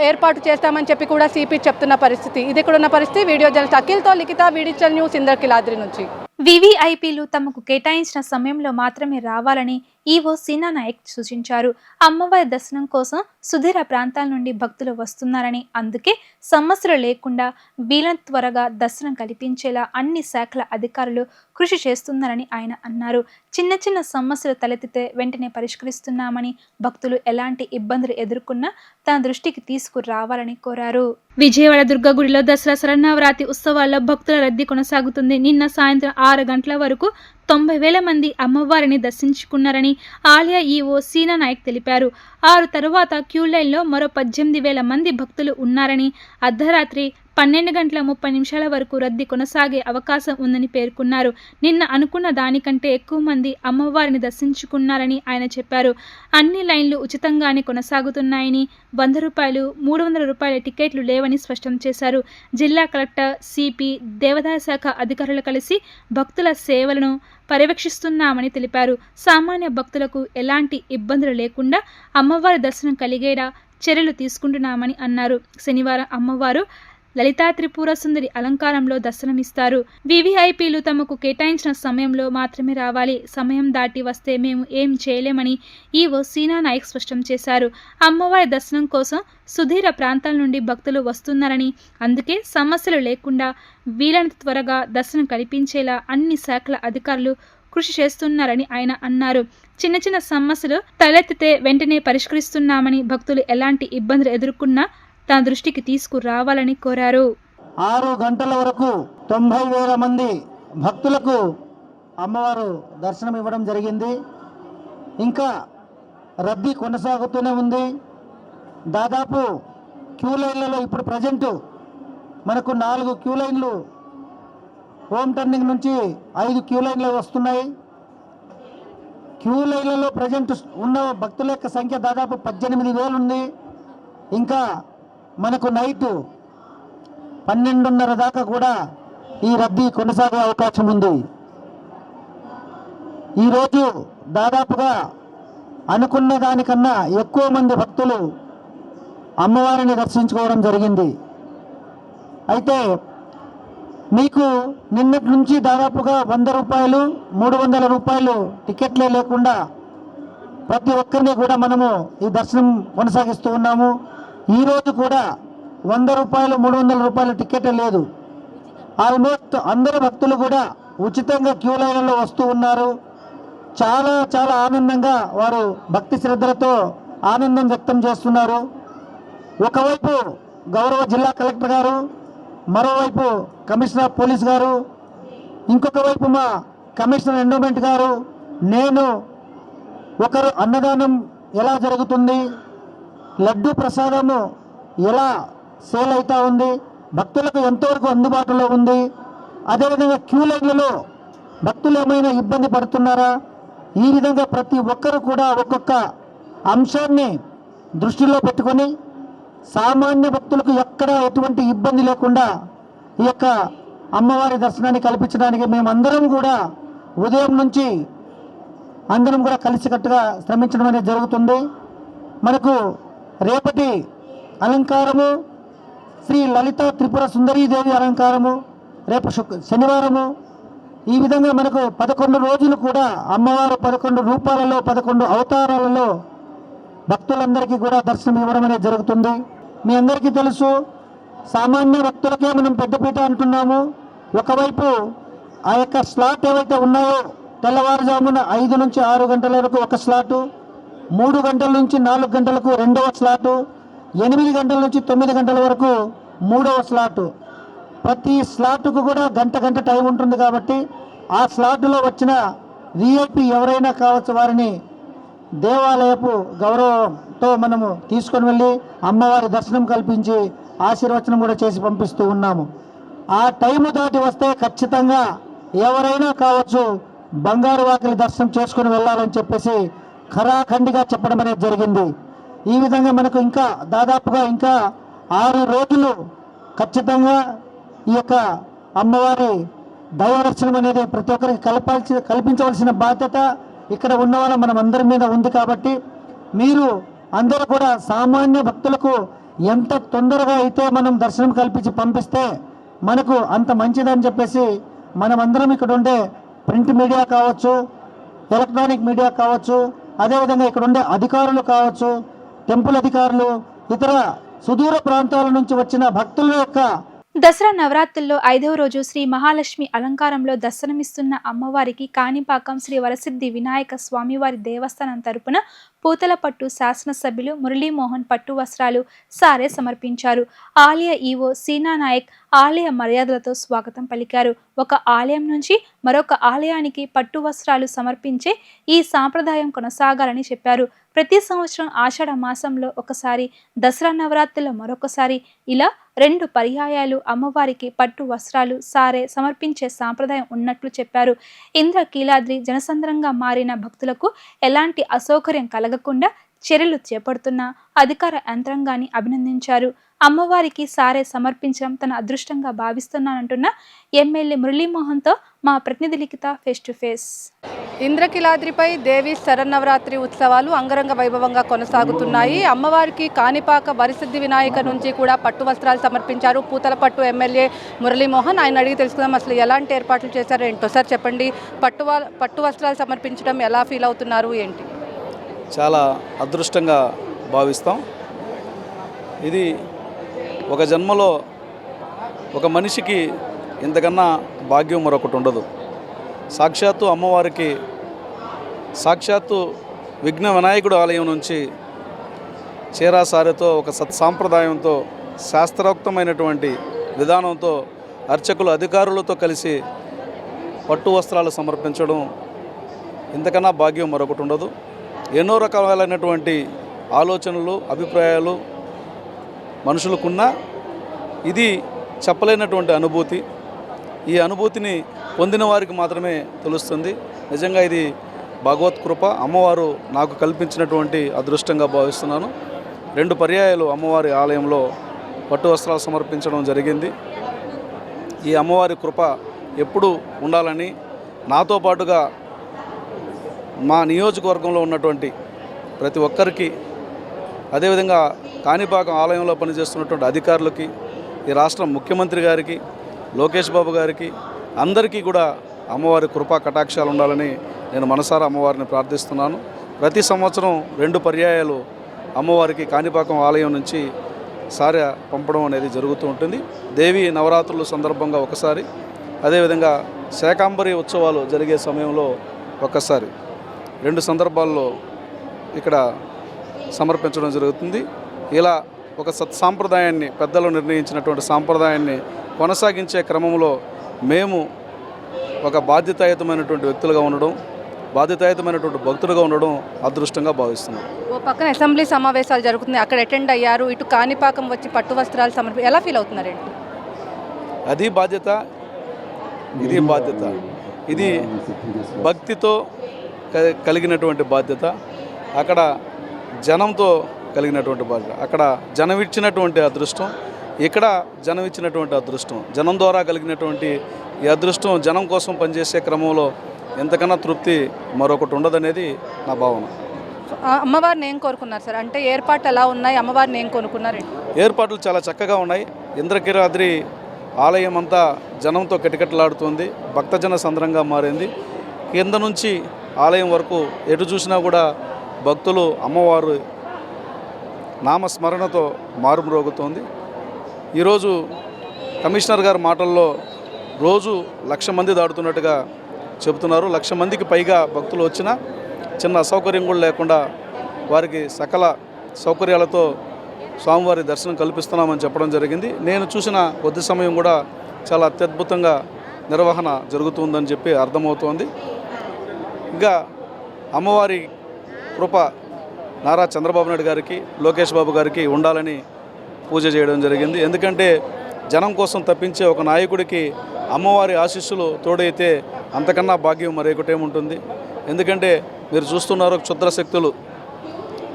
ఏర్పాటు చేస్తామని చెప్పి కూడా సిపి చెప్తున్న పరిస్థితి. ఇది ఇక్కడ ఉన్న పరిస్థితి. వీడియో జర్నలిస్ట్ అఖిల్తో లిఖిత, వీడిచల్ న్యూస్, ఇంద్రకీలాద్రి నుంచి. వివిఐపీలు తమకు కేటాయించిన సమయంలో మాత్రమే రావాలని ఈవో సీనా నాయక్ సూచించారు. అమ్మవారి దర్శనం కోసం సుదూర ప్రాంతాల నుండి భక్తులు వస్తున్నారని, అందుకే సమస్యలు లేకుండా వీలంత త్వరగా దర్శనం కల్పించేలా అన్ని శాఖల అధికారులు కృషి చేస్తున్నారని ఆయన అన్నారు. చిన్న చిన్న సమస్యలు తలెత్తితే వెంటనే పరిష్కరిస్తున్నామని, భక్తులు ఎలాంటి ఇబ్బందులు ఎదుర్కొన్నా తన దృష్టికి తీసుకురావాలని కోరారు. విజయవాడ దుర్గగుడిలో దసరా శరన్నవరాత్రి ఉత్సవాల్లో భక్తుల రద్దీ కొనసాగుతుంది. నిన్న సాయంత్రం 6 గంటల వరకు 90,000 మంది అమ్మవారిని దర్శించుకున్నారని ఆలయ ఈవో సీనా నాయక్ తెలిపారు. 6 తరువాత క్యూ లైన్లో మరో 18,000 మంది భక్తులు ఉన్నారని, అర్ధరాత్రి 12:30 వరకు రద్దీ కొనసాగే అవకాశం ఉందని పేర్కొన్నారు. నిన్న అనుకున్న దానికంటే ఎక్కువ మంది అమ్మవారిని దర్శించుకున్నారని ఆయన చెప్పారు. అన్ని లైన్లు ఉచితంగానే కొనసాగుతున్నాయని, 100 రూపాయలు, 300 రూపాయల టికెట్లు లేవని స్పష్టం చేశారు. జిల్లా కలెక్టర్, సిపి, దేవాదాయ శాఖ అధికారులు కలిసి భక్తుల సేవలను పర్యవేక్షిస్తున్నామని తెలిపారు. సామాన్య భక్తులకు ఎలాంటి ఇబ్బందులు లేకుండా అమ్మవారి దర్శనం కలిగేలా చర్యలు తీసుకుంటున్నామని అన్నారు. శనివారం అమ్మవారు లలితా త్రిపుర సుందరి అలంకారంలో దర్శనమిస్తారు. వివిఐపీలు తమకు కేటాయించిన సమయంలో మాత్రమే రావాలి, సమయం దాటి వస్తే మేము ఏం చేయలేమని ఈవో సీనా నాయక్ స్పష్టం చేశారు. అమ్మవారి దర్శనం కోసం సుదూర ప్రాంతాల నుండి భక్తులు వస్తున్నారని, అందుకే సమస్యలు లేకుండా వీలైనంత త్వరగా దర్శనం కల్పించేలా అన్ని శాఖల అధికారులు కృషి చేస్తున్నారని ఆయన అన్నారు. చిన్న చిన్న సమస్యలు తలెత్తితే వెంటనే పరిష్కరిస్తున్నామని, భక్తులు ఎలాంటి ఇబ్బందులు ఎదుర్కొన్నా తన దృష్టికి తీసుకురావాలని కోరారు. 6 గంటల వరకు 90,000 మంది భక్తులకు అమ్మవారు దర్శనం ఇవ్వడం జరిగింది. ఇంకా రద్దీ కొనసాగుతూనే ఉంది. దాదాపు క్యూ లైన్లలో ఇప్పుడు ప్రజెంటు మనకు 4 క్యూ లైన్లు హోమ్ టర్నింగ్ నుంచి 5 క్యూ లైన్లు వస్తున్నాయి. క్యూ లైన్లలో ప్రజెంట్ ఉన్న భక్తుల యొక్క సంఖ్య దాదాపు 18,000 ఉంది. ఇంకా మనకు నైటు 12:30 దాకా కూడా ఈ రద్దీ కొనసాగే అవకాశం ఉంది. ఈరోజు దాదాపుగా అనుకున్న దానికన్నా ఎక్కువ మంది భక్తులు అమ్మవారిని దర్శించుకోవడం జరిగింది. అయితే మీకు నిన్నటి నుంచి దాదాపుగా 100 రూపాయలు 300 రూపాయలు టికెట్లే లేకుండా ప్రతి ఒక్కరిని కూడా మనము ఈ దర్శనం కొనసాగిస్తూ ఉన్నాము. ఈరోజు కూడా 100 రూపాయలు 300 రూపాయల టికెట్ లేదు. ఆల్మోస్ట్ అందరు భక్తులు కూడా ఉచితంగా క్యూ లైన్లలో వస్తూ ఉన్నారు. చాలా చాలా ఆనందంగా వారు భక్తి శ్రద్ధలతో ఆనందం వ్యక్తం చేస్తున్నారు. ఒకవైపు గౌరవ జిల్లా కలెక్టర్ గారు, మరోవైపు కమిషనర్ ఆఫ్ పోలీస్ గారు, ఇంకొక వైపు మా కమిషనర్ ఎండోమెంట్ గారు, నేను ఒకరు అన్నదానం ఎలా జరుగుతుంది, లడ్డు ప్రసాదము ఎలా సేల్ అవుతూ ఉంది, భక్తులకు ఎంతవరకు అందుబాటులో ఉంది, అదేవిధంగా క్యూ లైన్లలో భక్తులు ఏమైనా ఇబ్బంది పడుతున్నారా, ఈ విధంగా ప్రతి ఒక్కరు కూడా ఒక్కొక్క అంశాన్ని దృష్టిలో పెట్టుకొని సామాన్య భక్తులకు ఎక్కడ ఎటువంటి ఇబ్బంది లేకుండా ఈ యొక్క అమ్మవారి దర్శనాన్ని కల్పించడానికి మేమందరం కూడా ఉదయం నుంచి అందరం కూడా కలిసికట్టుగా శ్రమించడం అనేది జరుగుతుంది. మనకు రేపటి అలంకారము శ్రీ లలితా త్రిపుర సుందరీదేవి అలంకారము, రేపు శనివారము. ఈ విధంగా మనకు 11 రోజులు కూడా అమ్మవారు 11 రూపాలలో 11 అవతారాలలో భక్తులందరికీ కూడా దర్శనం ఇవ్వడం అనేది జరుగుతుంది. మీ అందరికీ తెలుసు, సామాన్య భక్తులకే మనం పెద్దపీట అంటున్నాము. ఒకవైపు ఆ యొక్క స్లాట్ ఏవైతే ఉన్నాయో తెల్లవారుజామున 5 నుంచి 6 గంటల వరకు ఒక స్లాటు, 3 గంటల నుంచి 4 గంటలకు 2వ స్లాటు, 8 గంటల నుంచి 9 గంటల వరకు 3వ స్లాటు. ప్రతి స్లాటుకు కూడా గంట టైం ఉంటుంది. కాబట్టి ఆ స్లాటులో వచ్చిన విఐపి ఎవరైనా కావచ్చు, వారిని దేవాలయపు గౌరవంతో మనము తీసుకొని వెళ్ళి అమ్మవారి దర్శనం కల్పించి ఆశీర్వచనం కూడా చేసి పంపిస్తూ ఉన్నాము. ఆ టైము దాటి వస్తే ఖచ్చితంగా ఎవరైనా కావచ్చు బంగారు వాకిలి దర్శనం చేసుకొని వెళ్ళాలని చెప్పేసి ఖరాఖండిగా చెప్పడం అనేది జరిగింది. ఈ విధంగా మనకు ఇంకా దాదాపుగా ఇంకా 6 రోజులు ఖచ్చితంగా ఈ యొక్క అమ్మవారి దైవ దర్శనం అనేది ప్రతి ఒక్కరికి కల్పించవలసిన బాధ్యత ఇక్కడ ఉన్న వాళ్ళ మనం అందరి మీద ఉంది. కాబట్టి మీరు అందరూ కూడా సామాన్య భక్తులకు ఎంత తొందరగా అయితే మనం దర్శనం కల్పించి పంపిస్తే మనకు అంత మంచిదని చెప్పేసి మనమందరం ఇక్కడ ఉండే ప్రింట్ మీడియా కావచ్చు, ఎలక్ట్రానిక్ మీడియా కావచ్చు, అదేవిధంగా ఇక్కడ ఉండే అధికారులు కావచ్చు, టెంపుల్ అధికారులు, ఇతర సుదూర ప్రాంతాల నుంచి వచ్చిన భక్తుల యొక్క దసరా నవరాత్రుల్లో 5వ రోజు శ్రీ మహాలక్ష్మి అలంకారంలో దర్శనమిస్తున్న అమ్మవారికి కాణిపాకం శ్రీ వరసిద్ధి వినాయక స్వామివారి దేవస్థానం తరపున పూతలపట్టు శాసనసభ్యులు మురళీమోహన్ పట్టు వస్త్రాలు సారే సమర్పించారు. ఆలయ ఈవో సీనా నాయక్ ఆలయ మర్యాదలతో స్వాగతం పలికారు. ఒక ఆలయం నుంచి మరొక ఆలయానికి పట్టు వస్త్రాలు సమర్పించే ఈ సాంప్రదాయం కొనసాగాలని చెప్పారు. ప్రతి సంవత్సరం ఆషాఢ మాసంలో ఒకసారి, దసరా నవరాత్రుల్లో మరొకసారి, ఇలా 2 పర్యాయాలు అమ్మవారికి పట్టు వస్త్రాలు సారే సమర్పించే సాంప్రదాయం ఉన్నట్లు చెప్పారు. ఇంద్రకీలాద్రి జనసంద్రంగా మారిన భక్తులకు ఎలాంటి అసౌకర్యం కలగకుండా చర్యలు చేపడుతున్న అధికార యంత్రాంగాన్ని అభినందించారు. అమ్మవారికి సారే సమర్పించడం తన అదృష్టంగా భావిస్తున్నానంటున్న ఎమ్మెల్యే మురళీమోహన్తో మా ప్రతినిధి లిఖిత ఫేస్ టు ఫేస్. ఇంద్రకిలాద్రిపై దేవి శరన్నవరాత్రి ఉత్సవాలు అంగరంగ వైభవంగా కొనసాగుతున్నాయి. అమ్మవారికి కాణిపాక వరిసిద్ధి వినాయక నుంచి కూడా పట్టు వస్త్రాలు సమర్పించారు పూతలపట్టు ఎమ్మెల్యే మురళీమోహన్. ఆయన అడిగి తెలుసుకుందాం అసలు ఎలాంటి ఏర్పాట్లు చేశారు ఏంటో. సార్ చెప్పండి, పట్టు వస్త్రాలు సమర్పించడం ఎలా ఫీల్ అవుతున్నారు ఏంటి? చాలా అదృష్టంగా భావిస్తాం. ఇది ఒక జన్మలో ఒక మనిషికి ఇంతకన్నా భాగ్యం మరొకటి ఉండదు. సాక్షాత్తు అమ్మవారికి సాక్షాత్తు విఘ్న వినాయకుడు ఆలయం నుంచి చీరాసారెతో ఒక సత్సాంప్రదాయంతో శాస్త్రోక్తమైనటువంటి విధానంతో అర్చకులు అధికారులతో కలిసి పట్టు వస్త్రాలు సమర్పించడం ఇంతకన్నా భాగ్యం మరొకటి ఉండదు. ఎన్నో రకాలైనటువంటి ఆలోచనలు అభిప్రాయాలు మనుషులకున్నా ఇది చెప్పలేనటువంటి అనుభూతి. ఈ అనుభూతిని పొందిన వారికి మాత్రమే తెలుస్తుంది. నిజంగా ఇది భగవత్ కృప, అమ్మవారు నాకు కల్పించినటువంటి అదృష్టంగా భావిస్తున్నాను. 2 పర్యాయాలు అమ్మవారి ఆలయంలో పట్టు వస్త్రాలు సమర్పించడం జరిగింది. ఈ అమ్మవారి కృప ఎప్పుడూ ఉండాలని నాతో పాటుగా మా నియోజకవర్గంలో ఉన్నటువంటి ప్రతి ఒక్కరికి, అదేవిధంగా కాణిపాకం ఆలయంలో పనిచేస్తున్నటువంటి అధికారులకి, ఈ రాష్ట్ర ముఖ్యమంత్రి గారికి, లోకేష్ బాబు గారికి, అందరికీ కూడా అమ్మవారి కృపా కటాక్షాలు ఉండాలని నేను మనసారా అమ్మవారిని ప్రార్థిస్తున్నాను. ప్రతి సంవత్సరం 2 పర్యాయాలు అమ్మవారికి కాణిపాకం ఆలయం నుంచి సారె పంపడం అనేది జరుగుతూ ఉంటుంది. దేవి నవరాత్రుల సందర్భంగా ఒకసారి, అదేవిధంగా శాకాంబరి ఉత్సవాలు జరిగే సమయంలో ఒక్కసారి, 2 సందర్భాల్లో ఇక్కడ సమర్పించడం జరుగుతుంది. ఇలా ఒక సత్సాంప్రదాయాన్ని, పెద్దలు నిర్ణయించినటువంటి సాంప్రదాయాన్ని కొనసాగించే క్రమంలో మేము ఒక బాధ్యతాయుతమైనటువంటి వ్యక్తులుగా ఉండడం, బాధ్యతాయుతమైనటువంటి భక్తులుగా ఉండడం అదృష్టంగా భావిస్తున్నాం. ఓ పక్కన అసెంబ్లీ సమావేశాలు జరుగుతున్నాయి, అక్కడ అటెండ్ అయ్యారు. ఇటు కాణిపాకం వచ్చి పట్టు వస్త్రాలు ఎలా ఫీల్ అవుతున్నారండి? అది బాధ్యత, ఇది బాధ్యత. ఇది భక్తితో కలిగినటువంటి బాధ్యత, అక్కడ జనంతో కలిగినటువంటి బాధ్యత. అక్కడ జనం ఇచ్చినటువంటి అదృష్టం, ఇక్కడ జనం ఇచ్చినటువంటి అదృష్టం. జనం ద్వారా కలిగినటువంటి ఈ అదృష్టం, జనం కోసం పనిచేసే క్రమంలో ఎంతకన్నా తృప్తి మరొకటి ఉండదనేది నా భావన. అమ్మవారిని ఏం కోరుకున్నారు సార్? అంటే ఏర్పాట్లు ఎలా ఉన్నాయి, అమ్మవారిని ఏం కొనుక్కున్నారు? ఏర్పాట్లు చాలా చక్కగా ఉన్నాయి. ఇంద్రకీలాద్రి ఆలయం అంతా జనంతో కిటకిటలాడుతుంది, భక్తజన సంద్రంగా మారింది. కింద నుంచి ఆలయం వరకు ఎటు చూసినా కూడా భక్తులు అమ్మవారు నామస్మరణతో మారుమ్రోగుతోంది. ఈరోజు కమిషనర్ గారి మాటల్లో రోజు 1,00,000 మంది దాటుతున్నట్టుగా చెబుతున్నారు. 1,00,000 మందికి పైగా భక్తులు వచ్చినా చిన్న అసౌకర్యం కూడా లేకుండా వారికి సకల సౌకర్యాలతో స్వామివారి దర్శనం కల్పిస్తున్నామని చెప్పడం జరిగింది. నేను చూసిన కొద్ది సమయం కూడా చాలా అత్యద్భుతంగా నిర్వహణ జరుగుతుందని చెప్పి అర్థమవుతోంది. ఇంకా అమ్మవారి కృప నారా చంద్రబాబు నాయుడు గారికి, లోకేష్ బాబు గారికి ఉండాలని పూజ చేయడం జరిగింది. ఎందుకంటే జనం కోసం తప్పించే ఒక నాయకుడికి అమ్మవారి ఆశీస్సులు తోడైతే అంతకన్నా భాగ్యం మరొకటేముంటుంది. ఎందుకంటే మీరు చూస్తున్నారు, క్షుద్ర శక్తులు,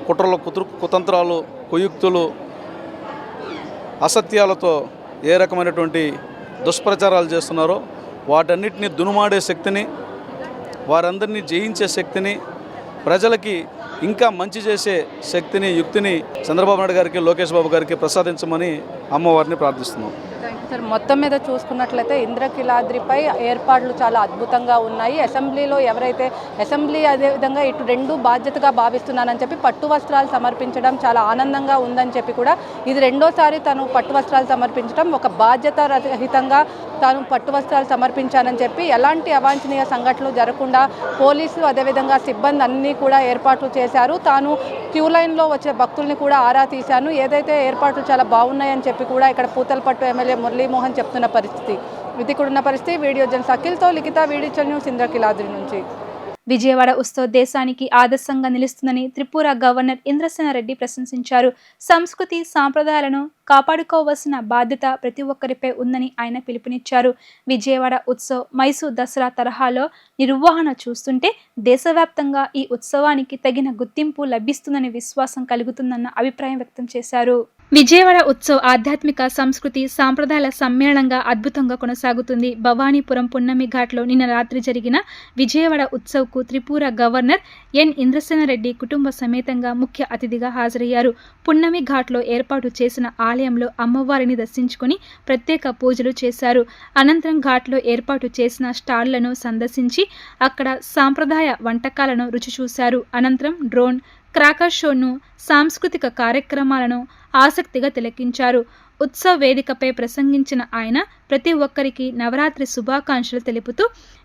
కుట్రలు, కుతంత్రాలు, కుయుక్తులు, అసత్యాలతో ఏ రకమైనటువంటి దుష్ప్రచారాలు చేస్తున్నారో వాటన్నిటిని దునుమాడే శక్తిని, వారందరినీ జయించే శక్తిని, ప్రజలకి ఇంకా మంచి చేసే శక్తిని, యుక్తిని చంద్రబాబు నాయుడు గారికి, లోకేష్ బాబు గారికి ప్రసాదించమని అమ్మవారిని ప్రార్థిస్తున్నాం. సార్, మొత్తం మీద చూసుకున్నట్లయితే ఇంద్రకీలాద్రిపై ఏర్పాట్లు చాలా అద్భుతంగా ఉన్నాయి. అసెంబ్లీలో ఎవరైతే అదేవిధంగా ఇటు 2 బాధ్యతగా భావిస్తున్నానని చెప్పి పట్టు వస్త్రాలు సమర్పించడం చాలా ఆనందంగా ఉందని చెప్పి కూడా, ఇది 2వ తను పట్టు వస్త్రాలు సమర్పించడం, ఒక బాధ్యత రహితంగా తాను పట్టు వస్త్రాలు సమర్పించానని చెప్పి ఎలాంటి అవాంఛనీయ సంఘటనలు జరగకుండా పోలీసులు అదేవిధంగా సిబ్బంది అన్నీ కూడా ఏర్పాట్లు చేశారు. తాను క్యూ లైన్లో వచ్చే భక్తుల్ని కూడా ఆరా తీశాను. ఏదైతే ఏర్పాట్లు చాలా బాగున్నాయని చెప్పి కూడా ఇక్కడ పూతలపట్టు ఎమ్మెల్యే మురళీమోహన్ చెప్తున్న పరిస్థితి. ఇది కూడా ఉన్న పరిస్థితి. వీడియో జర్నలిస్ట్ అఖిల్తో లిఖిత, వీడియో న్యూస్, ఇంద్రకీలాద్రి నుంచి. విజయవాడ ఉత్సవ దేశానికి ఆదర్శంగా నిలుస్తుందని త్రిపుర గవర్నర్ ఇంద్రసేనారెడ్డి ప్రశంసించారు. సంస్కృతి సాంప్రదాయాలను కాపాడుకోవాల్సిన బాధ్యత ప్రతి ఒక్కరిపై ఉందని ఆయన పిలుపునిచ్చారు. విజయవాడ ఉత్సవ్ మైసూర్ దసరా తరహాలో నిర్వహణ చూస్తుంటే దేశవ్యాప్తంగా ఈ ఉత్సవానికి తగిన గుర్తింపు లభిస్తుందని విశ్వాసం కలుగుతుందన్న అభిప్రాయం వ్యక్తం చేశారు. విజయవాడ ఉత్సవ్ ఆధ్యాత్మిక సంస్కృతి సాంప్రదాయాల సమ్మేళనంగా అద్భుతంగా కొనసాగుతుంది. భవానీపురం పున్నమి ఘాట్లో నిన్న రాత్రి జరిగిన విజయవాడ ఉత్సవ్కు త్రిపుర గవర్నర్ ఎన్ ఇంద్రసేనరెడ్డి కుటుంబ సమేతంగా ముఖ్య అతిథిగా హాజరయ్యారు. పున్నమి ఘాట్లో ఏర్పాటు చేసిన ఆలయంలో అమ్మవారిని దర్శించుకుని ప్రత్యేక పూజలు చేశారు. అనంతరం ఘాట్లో ఏర్పాటు చేసిన స్టాళ్లను సందర్శించి అక్కడ సాంప్రదాయ వంటకాలను రుచి చూశారు. అనంతరం డ్రోన్ క్రాకర్ షోను, సాంస్కృతిక కార్యక్రమాలను ఆసక్తిగా తిలకించారు. ఉత్సవ వేదికపై ప్రసంగించిన ఆయన ప్రతి ఒక్కరికి నవరాత్రి శుభాకాంక్షలు తెలుపుతూ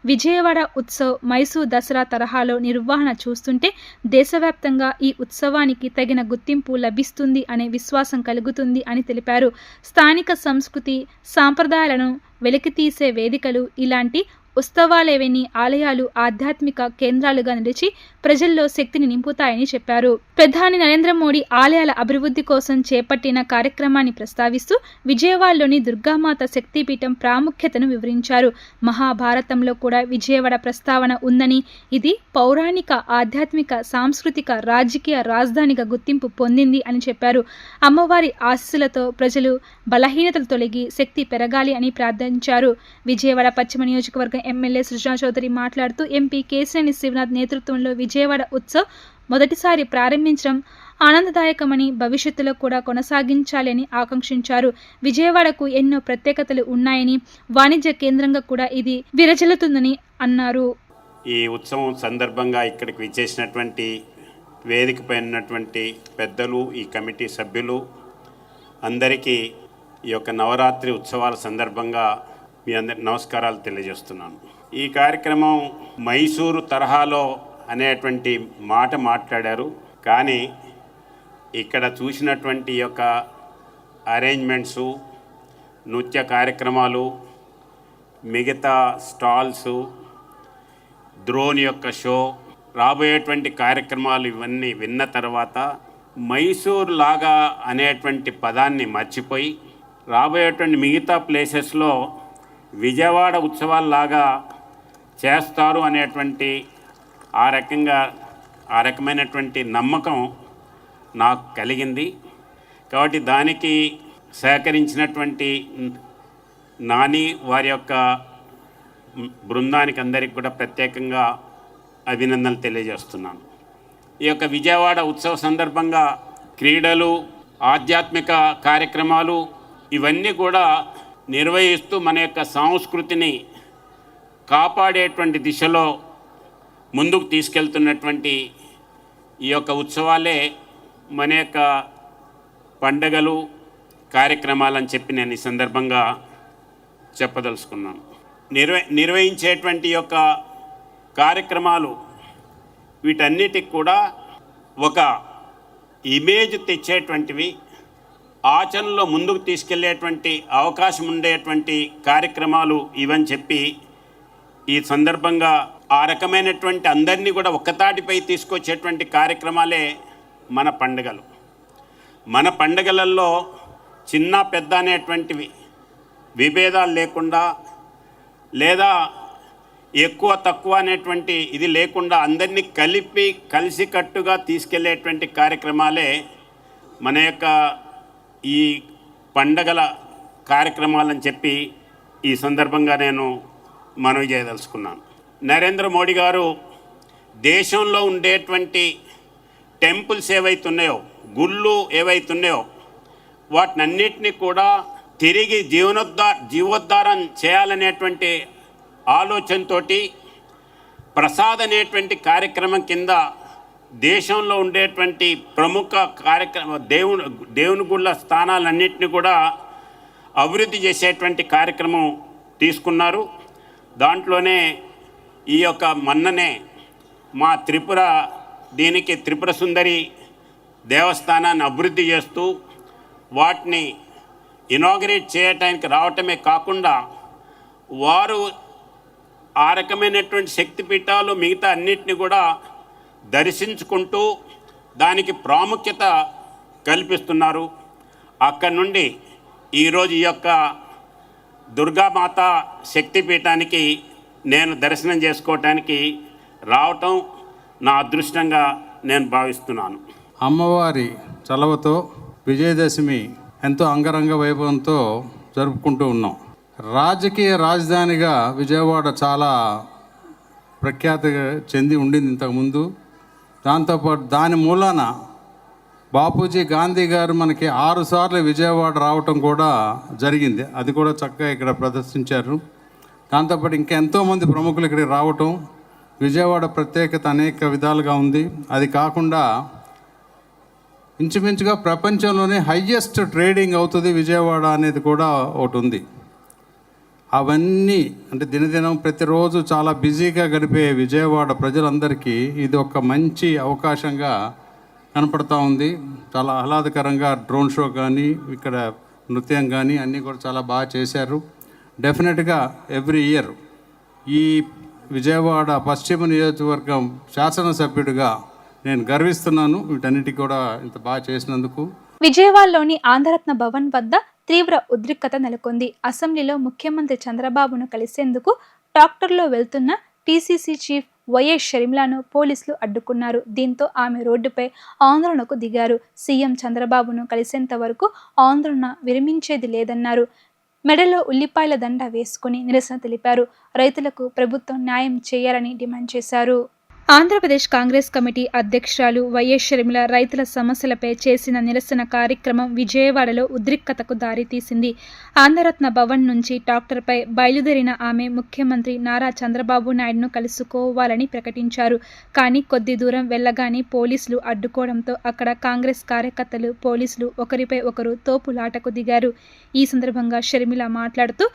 విజయవాడ ఉత్సవ్ మైసూర్ దసరా తరహాలో నిర్వహణ చూస్తుంటే దేశవ్యాప్తంగా ఈ ఉత్సవానికి తగిన గుర్తింపు లభిస్తుంది అనే విశ్వాసం కలుగుతుంది అని తెలిపారు. స్థానిక సంస్కృతి సాంప్రదాయాలను వెలికితీసే వేదికలు ఇలాంటి ఉత్సవాలేవని ఆలయాలు ఆధ్యాత్మిక కేంద్రాలుగా నిలిచి ప్రజల్లో శక్తిని నింపుతాయని చెప్పారు. ప్రధాని నరేంద్ర మోడీ ఆలయాల అభివృద్ధి కోసం చేపట్టిన కార్యక్రమాన్ని ప్రస్తావిస్తూ విజయవాడలోని దుర్గామాత శక్తిపీఠం ప్రాముఖ్యతను వివరించారు. మహాభారతంలో కూడా విజయవాడ ప్రస్తావన ఉందని, ఇది పౌరాణిక ఆధ్యాత్మిక సాంస్కృతిక రాజకీయ రాజధానిగా గుర్తింపు పొందింది అని చెప్పారు. అమ్మవారి ఆశీస్సులతో ప్రజలు బలహీనతలు తొలగి శక్తి పెరగాలి అని ప్రార్థించారు. విజయవాడ పశ్చిమ నియోజకవర్గం ఎమ్మెల్యే సృజనా చౌదరి మాట్లాడుతూ ఎంపీ కేశినేని శివనాథ్ నేతృత్వంలో విజయవాడ ఉత్సవ్ మొదటిసారి ప్రారంభించడం ఆనందదాయకమని, భవిష్యత్తులో కూడా కొనసాగించాలని ఆకాంక్షించారు. విజయవాడకు ఎన్నో ప్రత్యేకతలు ఉన్నాయని, వాణిజ్య కేంద్రంగా కూడా ఇది విరజిల్లుతుందని అన్నారు. ఈ ఉత్సవం సందర్భంగా ఇక్కడికి విచ్చేసినటువంటి వేదికపై ఉన్నటువంటి పెద్దలు, ఈ కమిటీ సభ్యులు అందరికీ ఈ యొక్క నవరాత్రి ఉత్సవాల సందర్భంగా మీ అందరి నమస్కారాలు తెలియజేస్తున్నాను. ఈ కార్యక్రమం మైసూరు తరహాలో అనేటువంటి మాట మాట్లాడారు, కానీ ఇక్కడ చూసినటువంటి యొక్క అరేంజ్మెంట్సు, నృత్య కార్యక్రమాలు, మిగతా స్టాల్సు, డ్రోన్ యొక్క షో, రాబోయేటువంటి కార్యక్రమాలు ఇవన్నీ విన్న తర్వాత మైసూర్ లాగా అనేటువంటి పదాన్ని మర్చిపోయి రాబోయేటువంటి మిగతా ప్లేసెస్లో విజయవాడ ఉత్సవాల్లాగా చేస్తారు అనేటువంటి ఆ రకమైనటువంటి నమ్మకం నాకు కలిగింది. కాబట్టి దానికి సహకరించినటువంటి నాని వారి యొక్క బృందానికి అందరికీ కూడా ప్రత్యేకంగా అభినందనలు తెలియజేస్తున్నాను. ఈ యొక్క విజయవాడ ఉత్సవ సందర్భంగా క్రీడలు, ఆధ్యాత్మిక కార్యక్రమాలు ఇవన్నీ కూడా నిర్వహిస్తూ మన యొక్క సంస్కృతిని కాపాడేటువంటి దిశలో ముందుకు తీసుకెళ్తున్నటువంటి ఈ యొక్క ఉత్సవాలే మన యొక్క పండగలు, కార్యక్రమాలని చెప్పి నేను ఈ సందర్భంగా చెప్పదలుచుకున్నాను. నిర్వహించేటువంటి యొక్క కార్యక్రమాలు వీటన్నిటికి కూడా ఒక ఇమేజ్ తెచ్చేటువంటివి, ఆచరణలో ముందుకు తీసుకెళ్లేటువంటి అవకాశం ఉండేటువంటి కార్యక్రమాలు ఇవని చెప్పి ఈ సందర్భంగా ఆ రకమైనటువంటి అందరినీ కూడా ఒక్కతాటిపై తీసుకొచ్చేటువంటి కార్యక్రమాలే మన పండుగలు. మన పండుగలలో చిన్న పెద్ద అనేటువంటివి విభేదాలు లేకుండా, లేదా ఎక్కువ తక్కువ అనేటువంటి ఇది లేకుండా అందరినీ కలిపి కలిసికట్టుగా తీసుకెళ్లేటువంటి కార్యక్రమాలే మన యొక్క ఈ పండగల కార్యక్రమాలని చెప్పి ఈ సందర్భంగా నేను మనవి చేయదలుచుకున్నాను. నరేంద్ర మోడీ గారు దేశంలో ఉండేటువంటి టెంపుల్స్ ఏవైతున్నాయో, గుళ్ళు ఏవైతున్నాయో వాటినన్నిటినీ కూడా తిరిగి జీవోద్ధారం చేయాలనేటువంటి ఆలోచనతో ప్రసాద్ అనేటువంటి కార్యక్రమం కింద దేశంలో ఉండేటువంటి ప్రముఖ దేవుని గుళ్ళ స్థానాలన్నింటినీ కూడా అభివృద్ధి చేసేటువంటి కార్యక్రమం తీసుకున్నారు. దాంట్లోనే ఈ యొక్క మొన్ననే మా త్రిపుర సుందరి దేవస్థానాన్ని అభివృద్ధి చేస్తూ వాటిని ఇనాగరేట్ చేయటానికి రావటమే కాకుండా వారు ఆ రకమైనటువంటి శక్తిపీఠాలు మిగతా అన్నిటిని కూడా దర్శించుకుంటూ దానికి ప్రాముఖ్యత కల్పిస్తున్నారు. అక్కడి నుండి ఈరోజు ఈ యొక్క దుర్గామాత శక్తిపీఠానికి నేను దర్శనం చేసుకోవటానికి రావటం నా అదృష్టంగా నేను భావిస్తున్నాను. అమ్మవారి చలవతో విజయదశమి ఎంతో అంగరంగ వైభవంతో జరుపుకుంటూ ఉన్నాం. రాజకీయ రాజధానిగా విజయవాడ చాలా ప్రఖ్యాతి చెంది ఉండింది ఇంతకుముందు. దాంతోపాటు దాని మూలాన బాపూజీ గాంధీ గారు మనకి 6 సార్లు విజయవాడ రావటం కూడా జరిగింది. అది కూడా చక్కగా ఇక్కడ ప్రదర్శించారు. దాంతోపాటు ఇంకా ఎంతోమంది ప్రముఖులు ఇక్కడికి రావటం, విజయవాడ ప్రత్యేకత అనేక విధాలుగా ఉంది. అది కాకుండా ఇంచుమించుగా ప్రపంచంలోనే హయ్యెస్ట్ ట్రేడింగ్ అవుతుంది విజయవాడ అనేది కూడా ఒకటి ఉంది. అవన్నీ అంటే దినదినం ప్రతిరోజు చాలా బిజీగా గడిపే విజయవాడ ప్రజలందరికీ ఇది ఒక మంచి అవకాశంగా కనపడుతూ ఉంది. చాలా ఆహ్లాదకరంగా డ్రోన్ షో కానీ ఇక్కడ నృత్యం కానీ అన్నీ కూడా చాలా బాగా చేశారు. డెఫినెట్గా ఎవ్రీ ఇయర్ ఈ విజయవాడ పశ్చిమ నియోజకవర్గం శాసనసభ్యుడిగా నేను గర్విస్తున్నాను వీటన్నిటికీ కూడా ఇంత బాగా చేసినందుకు. విజయవాడలోని ఆంధ్రరత్న భవన్ వద్ద తీవ్ర ఉద్రిక్తత నెలకొంది. అసెంబ్లీలో ముఖ్యమంత్రి చంద్రబాబును కలిసేందుకు ట్రాక్టర్లో వెళ్తున్న టీసీసీ చీఫ్ వైఎస్ షర్మిలను పోలీసులు అడ్డుకున్నారు. దీంతో ఆమె రోడ్డుపై ఆందోళనకు దిగారు. సీఎం చంద్రబాబును కలిసేంత వరకు ఆందోళన విరమించేది లేదన్నారు. మెడలో ఉల్లిపాయల దండ వేసుకుని నిరసన తెలిపారు. రైతులకు ప్రభుత్వం న్యాయం చేయాలని డిమాండ్ చేశారు. ఆంధ్రప్రదేశ్ కాంగ్రెస్ కమిటీ అధ్యక్షురాలు వైఎస్ షర్మిల రైతుల సమస్యలపై చేసిన నిరసన కార్యక్రమం విజయవాడలో ఉద్రిక్తతకు దారితీసింది. ఆంధ్రరత్న భవన్ నుంచి ట్రాక్టర్పై బయలుదేరిన ఆమె ముఖ్యమంత్రి నారా చంద్రబాబు నాయుడును కలుసుకోవాలని ప్రకటించారు. కానీ కొద్ది దూరం వెళ్లగానే పోలీసులు అడ్డుకోవడంతో అక్కడ కాంగ్రెస్ కార్యకర్తలు, పోలీసులు ఒకరిపై ఒకరు తోపులాటకు దిగారు. ఈ సందర్భంగా షర్మిల మాట్లాడుతూ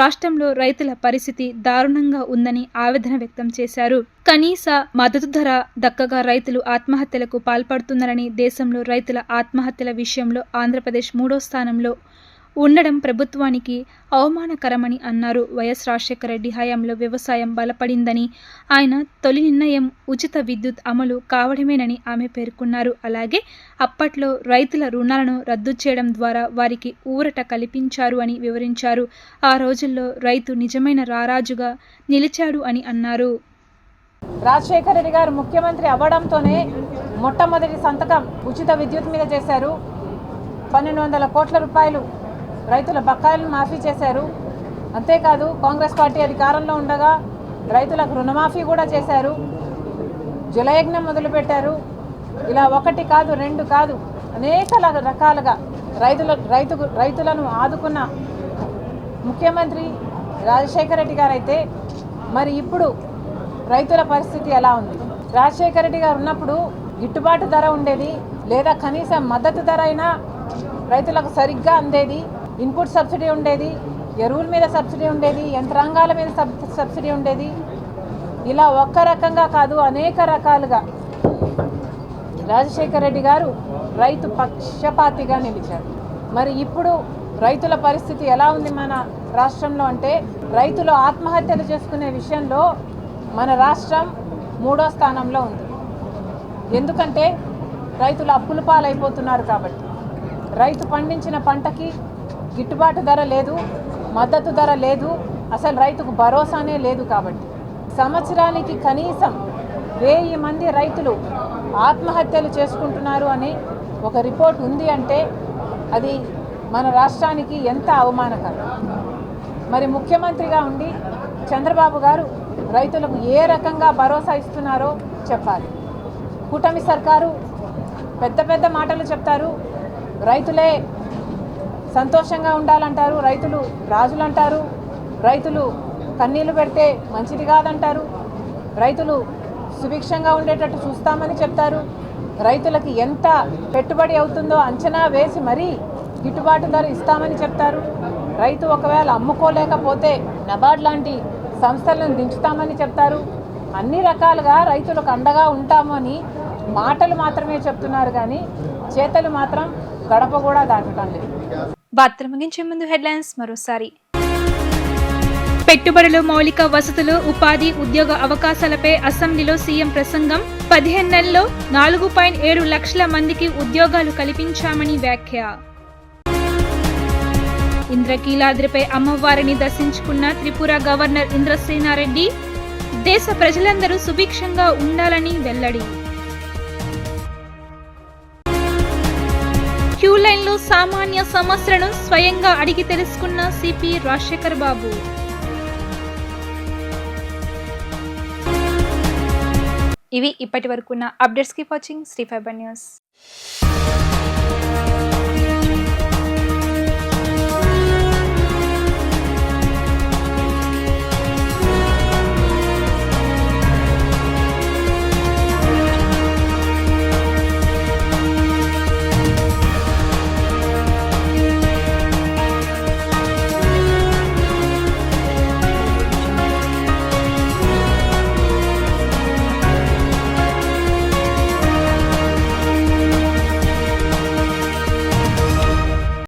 రాష్ట్రంలో రైతుల పరిస్థితి దారుణంగా ఉందని ఆవేదన వ్యక్తం చేశారు. కనీస మద్దతు ధర దక్కగా రైతులు ఆత్మహత్యలకు పాల్పడుతున్నారని, దేశంలో రైతుల ఆత్మహత్యల విషయంలో ఆంధ్రప్రదేశ్ 3వ స్థానంలో ఉండడం ప్రభుత్వానికి అవమానకరమని అన్నారు. వైఎస్ రాజశేఖర రెడ్డి హయాంలో వ్యవసాయం బలపడిందని, ఆయన తొలి నిర్ణయం ఉచిత విద్యుత్ అమలు కావడమేనని ఆమె పేర్కొన్నారు. అలాగే అప్పట్లో రైతుల రుణాలను రద్దు చేయడం ద్వారా వారికి ఊరట కల్పించారు అని వివరించారు. ఆ రోజుల్లో రైతు నిజమైన రారాజుగా నిలిచాడు అని అన్నారు. రాజశేఖర రెడ్డి గారు ముఖ్యమంత్రి అవ్వడంతోనే మొట్టమొదటి సంతకం ఉచిత విద్యుత్ మీద చేశారు. 1200 కోట్ల రూపాయలు రైతుల బకాయిలను మాఫీ చేశారు. అంతేకాదు కాంగ్రెస్ పార్టీ అధికారంలో ఉండగా రైతులకు రుణమాఫీ కూడా చేశారు. జలయజ్ఞం మొదలుపెట్టారు. ఇలా 1 కాదు 2 కాదు అనేక రకాలుగా రైతులను ఆదుకున్న ముఖ్యమంత్రి రాజశేఖర రెడ్డి గారు అయితే మరి ఇప్పుడు రైతుల పరిస్థితి ఎలా ఉంది? రాజశేఖర రెడ్డి గారు ఉన్నప్పుడు గిట్టుబాటు ధర ఉండేది, లేదా కనీసం మద్దతు ధర అయినా రైతులకు సరిగ్గా అందేది. ఇన్పుట్ సబ్సిడీ ఉండేది, ఎరువుల మీద సబ్సిడీ ఉండేది, యంత్రాంగాల మీద సబ్సిడీ ఉండేది. ఇలా ఒక్క రకంగా కాదు అనేక రకాలుగా రాజశేఖర రెడ్డి గారు రైతు పక్షపాతిగా నిలిచారు. మరి ఇప్పుడు రైతుల పరిస్థితి ఎలా ఉంది మన రాష్ట్రంలో అంటే, రైతులు ఆత్మహత్యలు చేసుకునే విషయంలో మన రాష్ట్రం 3వ స్థానంలో ఉంది. ఎందుకంటే రైతులు అప్పుల పాలైపోతున్నారు కాబట్టి. రైతు పండించిన పంటకి గిట్టుబాటు ధర లేదు, మద్దతు ధర లేదు, అసలు రైతుకు భరోసానే లేదు. కాబట్టి సంవత్సరానికి కనీసం 1000 మంది రైతులు ఆత్మహత్యలు చేసుకుంటున్నారు అని ఒక రిపోర్ట్ ఉంది అంటే అది మన రాష్ట్రానికి ఎంత అవమానకరం. మరి ముఖ్యమంత్రిగా ఉండి చంద్రబాబు గారు రైతులకు ఏ రకంగా భరోసా ఇస్తున్నారో చెప్పాలి. కూటమి సర్కారు పెద్ద పెద్ద మాటలు చెప్తారు, రైతులే సంతోషంగా ఉండాలంటారు, రైతులు రాజులు అంటారు, రైతులు కన్నీళ్లు పెడితే మంచిది కాదంటారు, రైతులు సుభిక్షంగా ఉండేటట్టు చూస్తామని చెప్తారు, రైతులకి ఎంత పెట్టుబడి అవుతుందో అంచనా వేసి మరీ గిట్టుబాటు ధర ఇస్తామని చెప్తారు, రైతు ఒకవేళ అమ్ముకోలేకపోతే నబార్డ్ లాంటి సంస్థలను దించుతామని చెప్తారు. అన్ని రకాలుగా రైతులకు అండగా ఉంటామని మాటలు మాత్రమే చెప్తున్నారు, కానీ చేతలు మాత్రం గడప కూడా దాటడం లేదు. వార్తలు ముగించే ముందు హెడ్లైన్స్ మరోసారి. పెట్టుబడులు, మౌలిక వసతులు, ఉపాధి, ఉద్యోగ అవకాశాలపై అసెంబ్లీలో సీఎం ప్రసంగం. 15 నెలల్లో 4.7 లక్షల మందికి ఉద్యోగాలు కల్పించామని వ్యాఖ్య. ఇంద్రకీలాద్రిపై అమ్మవారిని దర్శించుకున్న త్రిపుర గవర్నర్ ఇంద్రసేనారెడ్డి. దేశ ప్రజలందరూ సుభిక్షంగా ఉండాలని వెల్లడి. క్యూ లైన్లో సామాన్య సమస్యలను స్వయంగా అడిగి తెలుసుకున్న సిపి రాజశేఖర్ బాబు. ఇవి ఇప్పటి వరకున్న updates. Keep watching Sri fibre news.